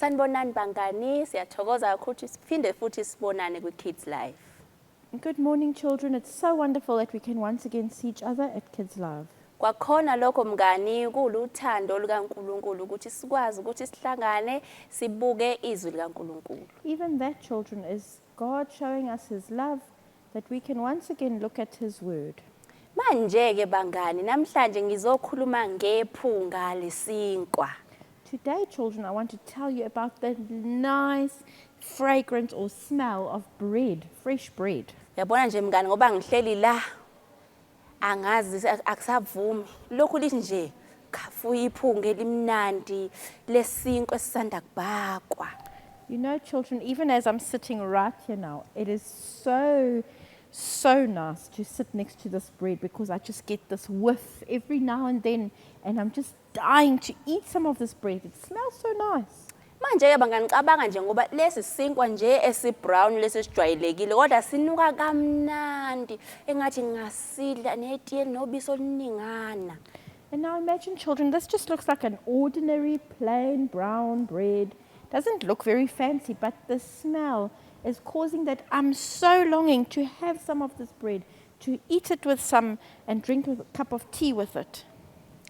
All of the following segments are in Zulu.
Sanibonani bangani, siyathokoza kakhulu ukuthi siphinde futhi sibonane kwi-Kids Live. Good morning, children. It's so wonderful that we can once again see each other at Kids Live. Kwakhona lokho mngani kuluthando lukaNkulunkulu ukuthi sikwazi ukuthi sihlangane sibuke izwi likaNkulunkulu. Even that, children, is God showing us His love, that we can once again look at His Word. Manje ke bangani namhlanje ngizokhuluma ngephunga lesinkwa. Today, children, I want to tell you about the nice fragrance or smell of bread, fresh bread. Yabona nje mngani ngoba ngihleli la angazi akusavumi lokhu lithi nje khafuya iphunga elimnandi lesinkwa esisanda kubakwa. You know, children, even as I'm sitting right here now, it is so nice to sit next to this bread because I just get this whiff every now and then and I'm just dying to eat some of this bread. It smells so nice. Manje ke bangicabanga nje ngoba lesi sinkwa nje esibrown lesi sijwayelekile kodwa sinuka kamnandi engathi ngasidla netiye nobisi oluningana. And now imagine, children, this just looks like an ordinary plain brown bread. Doesn't look very fancy, but the smell is causing that I'm so longing to have some of this bread, to eat it with some and drink a cup of tea with it.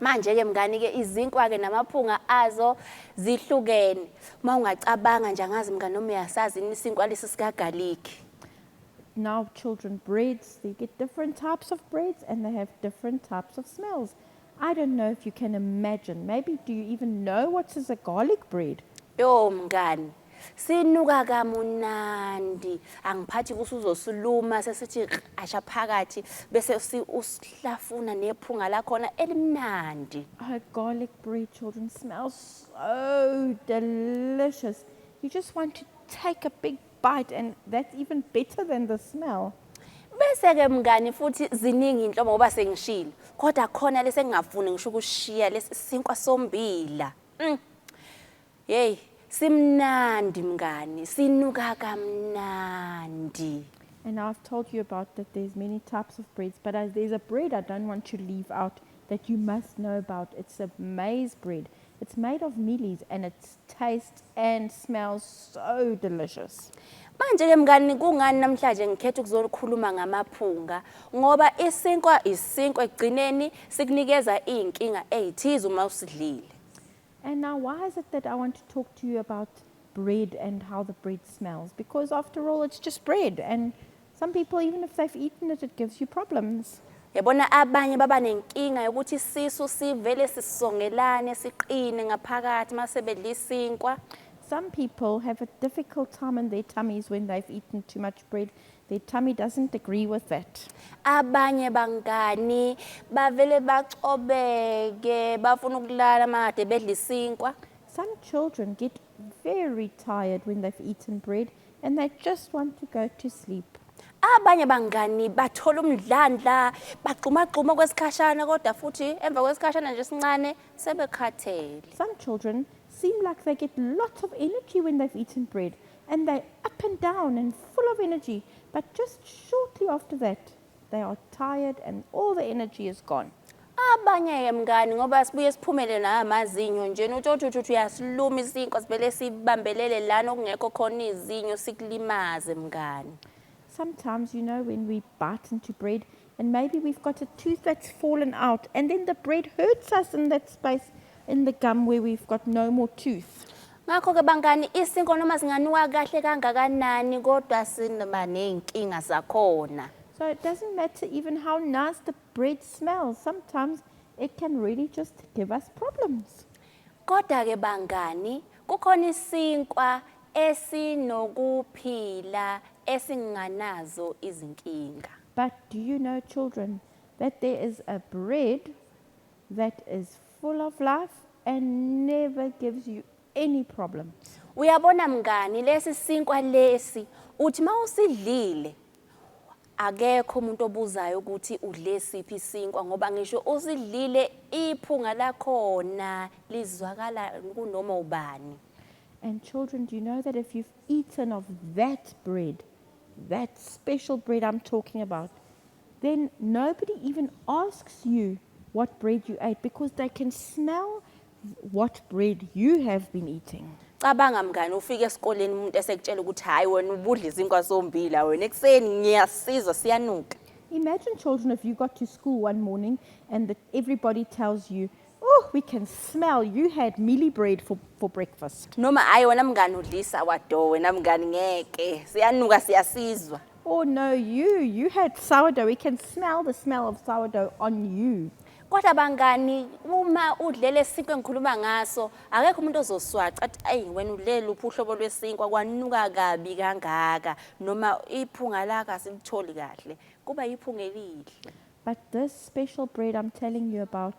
Manje ke mngani ke izinkwa ke namaphunga azo zihlukene. Mawungacabanga nje angazi mngani noma uyasazi isinkwa lesi sika garlic. Now, children, breads, they get different types of breads and they have different types of smells. I don't know if you can imagine. Maybe do you even know what is a garlic bread? Yo mngani sinuka kamunandi angiphathi kusuzosuluma sesithi asha phakathi bese usihlafuna nephunga lakhona elimnandi. Oh, garlic bread, children, smells so delicious. You just want to take a big bite and that's even better than the smell. Bese ke mngani futhi ziningi inhlobo ngoba sengishilo kodwa khona lese ngingafuni ngisho ukushiya lesi sinkwa sombila. Hey, simnandi mngani, sinuka kamnandi. And I've told you about that there's many types of breads, but there's a bread I don't want to leave out that you must know about. It's a maize bread. It's made of mealies and it tastes and smells so delicious. Manje ke mngani kungani namhlanje ngikhetha ukuzokhuluma ngamaphunga ngoba isinkwa egcineni sikunikeza inkinga ezithize uma usidlile. And now why is it that I want to talk to you about bread and how the bread smells? Because after all, it's just bread. And some people, even if they've eaten it, it gives you problems. Yabona abanye baba nenkinga yokuthi isisu sivele sisongelane siqine ngaphakathi mase bedla isinkwa. Some people have a difficult time in their tummies when they've eaten too much bread. Their tummy doesn't agree with that. Abanye bangani bavele bacobeke bafuna ukulala made bedla isinkwa. Some children get very tired when they've eaten bread and they just want to go to sleep. Abanye bangani bathola umdlandla baqhuma kwesikhashana kodwa futhi emva kwesikhashana nje sincane sebekhathele. Some children seem like they get lots of energy when they've eaten bread and they're up and down and full of energy, but just shortly after that they are tired and all the energy is gone. Abanye mngani ngoba sibuye siphumele namazinyo nje uthi uyasiluma isinkwa sivele sibambelele lana okungekho khona izinyo sikulimaze mngani. Sometimes, you know, when we bite into bread and maybe we've got a tooth that's fallen out and then the bread hurts us in that space in the gum where we've got no more tooth. Ngakho ke bangani isinkwa noma singanuka kahle kangakanani kodwa sinaba nenkinga zakhona. So it doesn't matter even how nice the bread smells. Sometimes it can really just give us problems. Kodwa ke bangani kukhona isinkwa esinokuphila esinganazo izinkinga. But do you know, children, that there is a bread that is full of life and never gives you any problem? Uyabona mngani lesi sinkwa lesi uthi mawusidlile akekho umuntu obuzayo ukuthi udle siphi isinkwa ngoba ngisho usidlile iphunga lakhona lizwakala kunoma ubani. And children, do you know that if you've eaten of that bread, that special bread I'm talking about, then nobody even asks you what bread you ate because they can smell what bread you have been eating. Cabanga mngani ufike esikoleni umuntu esekutshela ukuthi hayi wena ubudla izinkwa zombila wena ekseni ngiyasizwa siyanuka. Imagine, children, if you got to school one morning and everybody tells you, oh, we can smell you had mealie bread for breakfast. Noma hayi wena mngani udlisa wado wena mngani ngeke siyanuka siyasizwa. Oh, no, you had sourdough. We can smell the smell of sourdough on you. Kodwa bangani uma udlele isinkwa engikhuluma ngaso akekho umuntu ozoswaca athi ayi wena udlela uphi uhlobo lwesinkwa kwanuka kabi kangaka noma iphunga lakho asilitholi kahle kuba iphunga elihle. But this special bread I'm telling you about,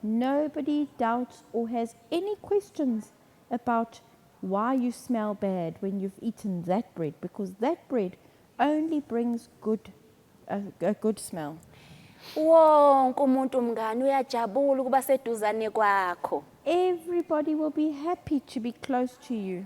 nobody doubts or has any questions about why you smell bad when you've eaten that bread, because that bread only brings a good smell. Wonke umuntu mngani uyajabula ukuba seduzane kwakho. Everybody will be happy to be close to you.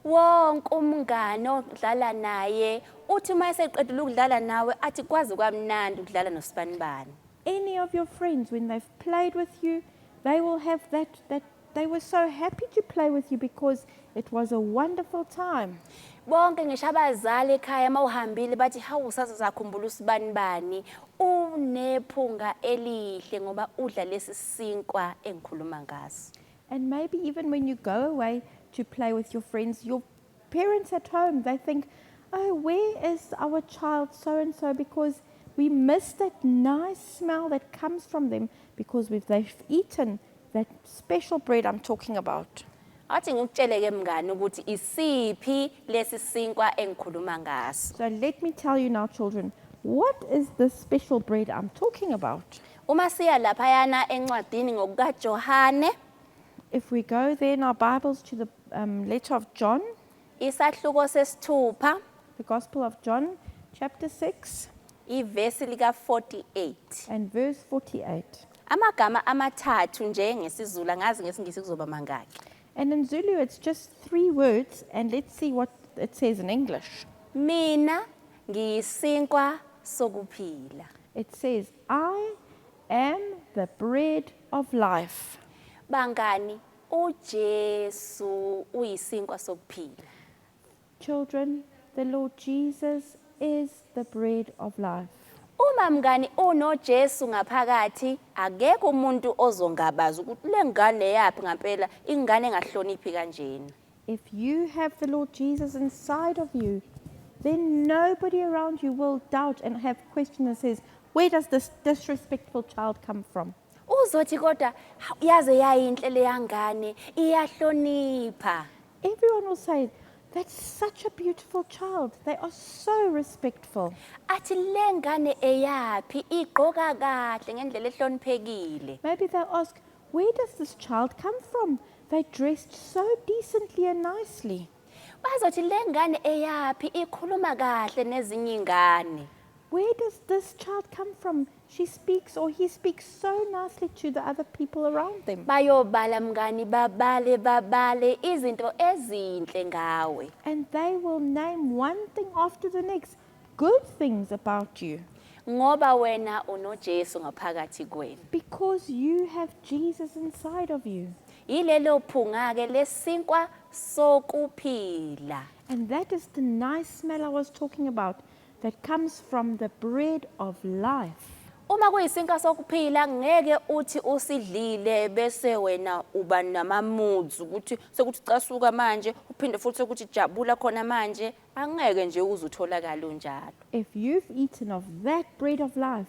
Wonke umngani odlala naye uthi uma eseqedile ukudlala nawe athi kwazi kwamnandi ukudlala noSibanibani. Any of your friends, when they've played with you, they will have that they were so happy to play with you because it was a wonderful time. Bonke ngisho abazali ekhaya mawuhambile bathi hawu sasakhumbula uSibanibani unephunga elihle ngoba udla lesi sinkwa engikhuluma ngaso. And maybe even when you go away to play with your friends, your parents at home, they think, oh, where is our child so-and-so? Because we miss that nice smell that comes from them because they've eaten that special bread I'm talking about. Athi ngikutshele ke mngani ukuthi isiphi lesi sinkwa engikhuluma ngaso. So let me tell you now, children, what is this special bread I'm talking about? Uma siya laphayana encwadini ngokukaJohane, If we go there in our Bibles to the letter of John, isahluko sesithupha, the Gospel of John, chapter 6 ivesi lika 48. and verse 48. Amagama amathathu nje ngesizulu ngazi ngesingisi kuzoba mangaki. And in Zulu, it's just 3 words, and let's see what it says in English. Mina ngiyisinkwa sokuphila. It says, I am the bread of life. Bangani, uJesu uyisinkwa sokuphila. Children, the Lord Jesus is the bread of life. Uma mngani unoJesu ngaphakathi akekho umuntu ozongabaza ukuthi le ngane yapi ngempela ingane engahloniphi kanjena. If you have the Lord Jesus inside of you, then nobody around you will doubt and have questions and says, where does this disrespectful child come from? Uzothi kodwa yaze yayinhle le yangane iyahlonipha. Everyone will say, that's such a beautiful child. They are so respectful. Athi le ngane eyapi igqoka kahle ngendlela ehloniphekile. Maybe they'll ask, where does this child come from? They dressed so decently and nicely. Bazothi le ngane eyapi ikhuluma kahle nezinye ingane. Where does this child come from? She speaks or he speaks so nicely to the other people around them. Bayobala mngani babale izinto ezinhle ngawe. And they will name one thing after the next, good things about you. Ngoba wena unoJesu ngaphakathi kwena. Because you have Jesus inside of you. Yilelo phunga ke lesinkwa sokuphila. And that is the nice smell I was talking about that comes from the bread of life. Uma kuyisinkwa sokuphila ngeke uthi usidlile bese wena uba namamoods ukuthi sekuthi casuka manje uphinde futhi ukuthi jabula khona manje angeke nje uzutholakala unjalo. If you've eaten of that bread of life,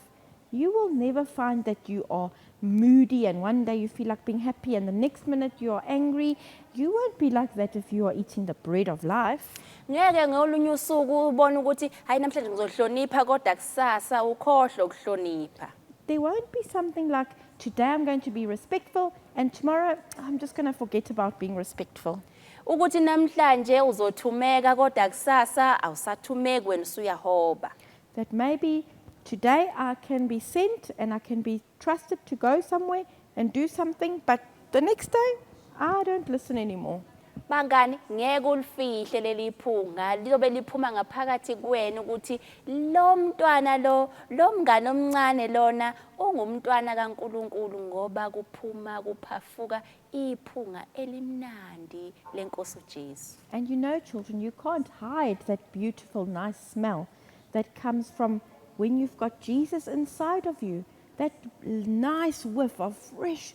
you will never find that you are moody and one day you feel like being happy and the next minute you are angry. You won't be like that if you are eating the bread of life. Ngeke ngolunye usuku ubone ukuthi hayi namhlanje ngizohlonipha kodwa kusasa ukhohle ukuhlonipha. There won't be something like, today I'm going to be respectful and tomorrow I'm just going to forget about being respectful. Ukuthi namhlanje uzothumeka kodwa kusasa awusathumeki wena usuyahoba. That maybe today I can be sent and I can be trusted to go somewhere and do something, but the next day I don't listen anymore. Bangani ngeke ulifihle leli phunga liyobe liphuma ngaphakathi kuwena ukuthi lo mntwana lo mngane omncane lona ungumntwana kaNkuluNkulu ngoba kuphafuka iphunga elimnandi lenkosi uJesu. And you know, children, you can't hide that beautiful, nice smell that comes from when you've got Jesus inside of you. That nice whiff of fresh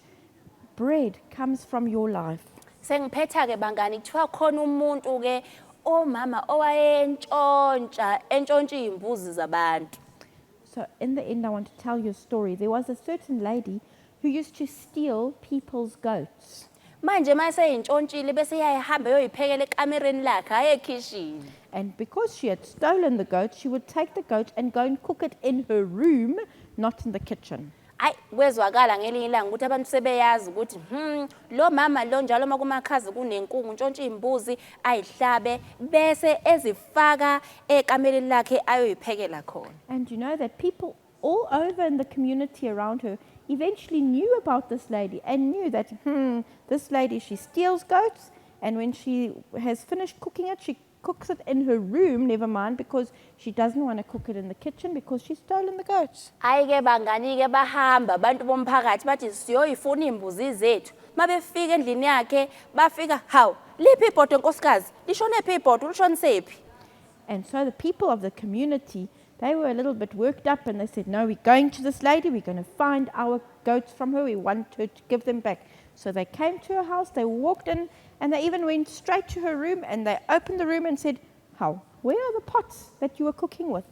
bread comes from your life. Sengiphetha ke bangani kuthiwa khona umuntu ke omama entshontsha imbuzi zabantu. So in the end, I want to tell you a story. There was a certain lady who used to steal people's goats. Manje mase intshontshile bese iyahamba yoyiphekela ekamereni lakhe hayi ekhishini. And because she had stolen the goat, she would take the goat and go and cook it in her room, not in the kitchen. Ay kwezwakala ngelinye ilanga ukuthi abantu sebeyazi ukuthi lo mama lo njalo makumakhazi kunenkungu ntshontsha imbuzi ayihlabe bese ezifaka ekamereni lakhe ayoyiphekela khona. And you know that people all over in the community around her eventually knew about this lady and knew that, this lady, she steals goats, and when she has finished cooking it, she cooks it in her room, never mind, because she doesn't want to cook it in the kitchen because she's stolen the goats. Hayi ke bangani ke bahamba abantu bomphakathi bathi siyoyifuna imbuzi zethu. Mabefika endlini yakhe bafika hawu liphi ibhodo nkosikazi lishone phi ibhodo lishonsephi. And so the people of the community, they were a little bit worked up and they said, no, we're going to this lady, we're going to find our goats from her, we want her to give them back. So they came to her house, they walked in, and they even went straight to her room and they opened the room and said, how? Where are the pots that you were cooking with?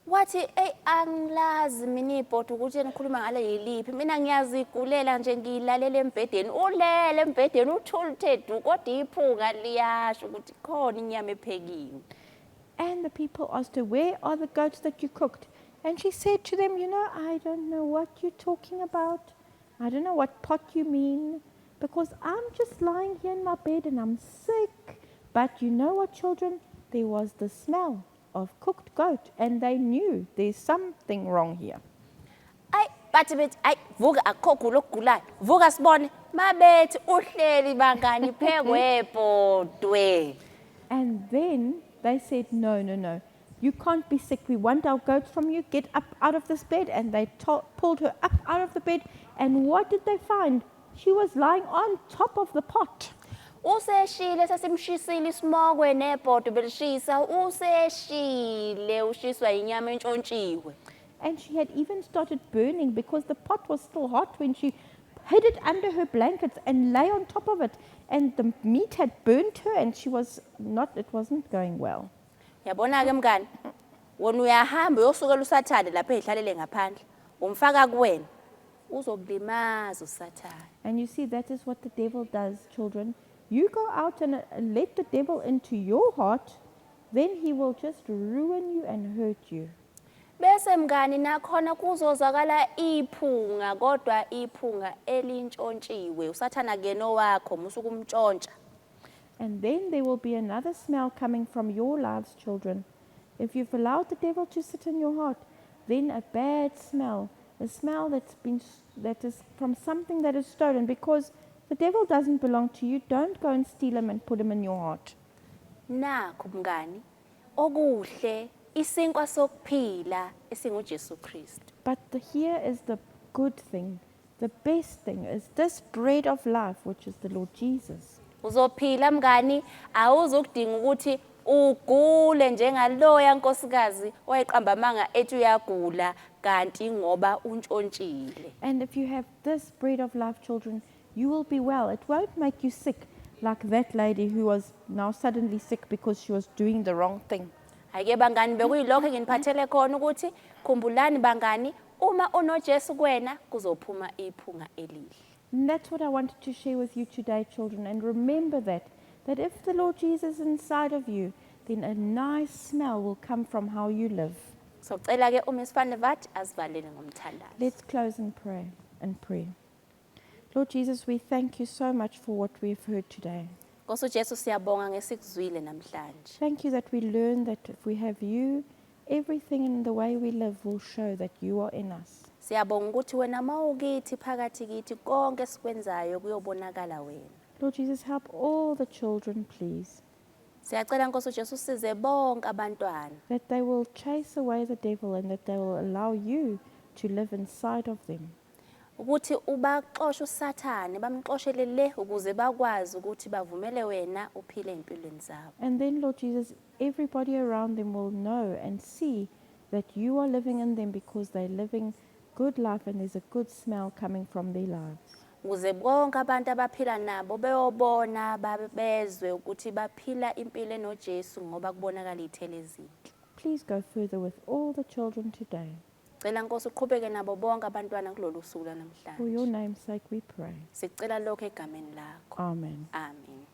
Wathi angilazi mina ibhodo ukuthi enikhuluma ngale yiliphi mina ngiyazigulela nje ngilalela embedeni ulele embedeni uthulithe du kodwa iphunga liyasho ukuthi khona inyama ephekiwe. And the people asked her, where are the goats that you cooked? And she said to them, you know, I don't know what you're talking about. I don't know what pot you mean, because I'm just lying here in my bed and I'm sick. But you know what, children? There was the smell of cooked goat, and they knew there's something wrong here. Ay bathi bethi ay vuka akukho lokugulayo vuka sibone mabethi uhleli bangani phekwe. And then they said, no, no, no. You can't be sick. We want our goats from you. Get up out of this bed. And they pulled her up out of the bed. And what did they find? She was lying on top of the pot. Useshile sasimshisile isimokwe nebhodo belishisa useshile ushiswa inyama entshontshiwe. And she had even started burning because the pot was still hot when she hid it under her blankets and lay on top of it. And the meat had burnt her and it wasn't going well. Yabona ke mngani wona uyahamba uyosukela usathane lapha ehlalele ngaphandle umfaka kuwena uzokulimaza usathane. And you see, that is what the devil does, children. You go out and let the devil into your heart, then he will just ruin you and hurt you. Bese mngani nakhona kuzozakala iphunga kodwa iphunga elintshontshiwe usathana kena wakho musukumntshontsha. And then there will be another smell coming from your lives, children. If you've allowed the devil to sit in your heart, then a bad smell, a smell that is from something that is stolen, because the devil doesn't belong to you. Don't go and steal him and put him in your heart. Nakho mngani okuhle isinkwa sokuphila esinguJesu Kristu. But here is the good thing. The best thing is this bread of life, which is the Lord Jesus. Uzophila mngani awuzokudinga ukuthi ugule njengaloya nkosikazi wayiqamba amanga ethi uyagula kanti ngoba untshontshiwe. And if you have this bread of life, children, you will be well. It won't make you sick like that lady who was now suddenly sick because she was doing the wrong thing. Ayike bangani bekuyilokho nginiphathele khona ukuthi khumbulani bangani uma unoJesu kuwena kuzophuma iphunga elihle. And that's what I wanted to share with you today, children. And remember that if the Lord Jesus is inside of you, then a nice smell will come from how you live. So cela ke uMiss Van der Walt asivalele ngomthandazo. Let's close and pray. Lord Jesus, we thank you so much for what we've heard today. Nkosi uJesu siyabonga ngesikuzwile namhlanje. Thank you that we learn that if we have you, everything in the way we live will show that you are in us. Siyabonga ukuthi wena mawukithi phakathi kithi konke sikwenzayo kuyobonakala wena. Lord Jesus, help all the children, please, Siyacela Nkosi uJesu usize bonke abantwana that they will chase away the devil and that they will allow you to live inside of them. ukuthi ubaxoshe usathane bamxoshele le ukuze bakwazi ukuthi bavumele wena uphile empilweni zabo. And then, Lord Jesus, everybody around them will know and see that you are living in them because they're living good life and there's a good smell coming from their lives. Ukuze bonke abantu abaphila nabo beyobona bezwe ukuthi baphila impilo enoJesu ngoba kubonakala izithelo ezinhle. Please go further with all the children today. Cela Nkosi uqhubeke nabo bonke abantwana kulolu suku For your lanamhlanje. name's sake we pray. Sicela lokho egameni lakho. Amen. Amen.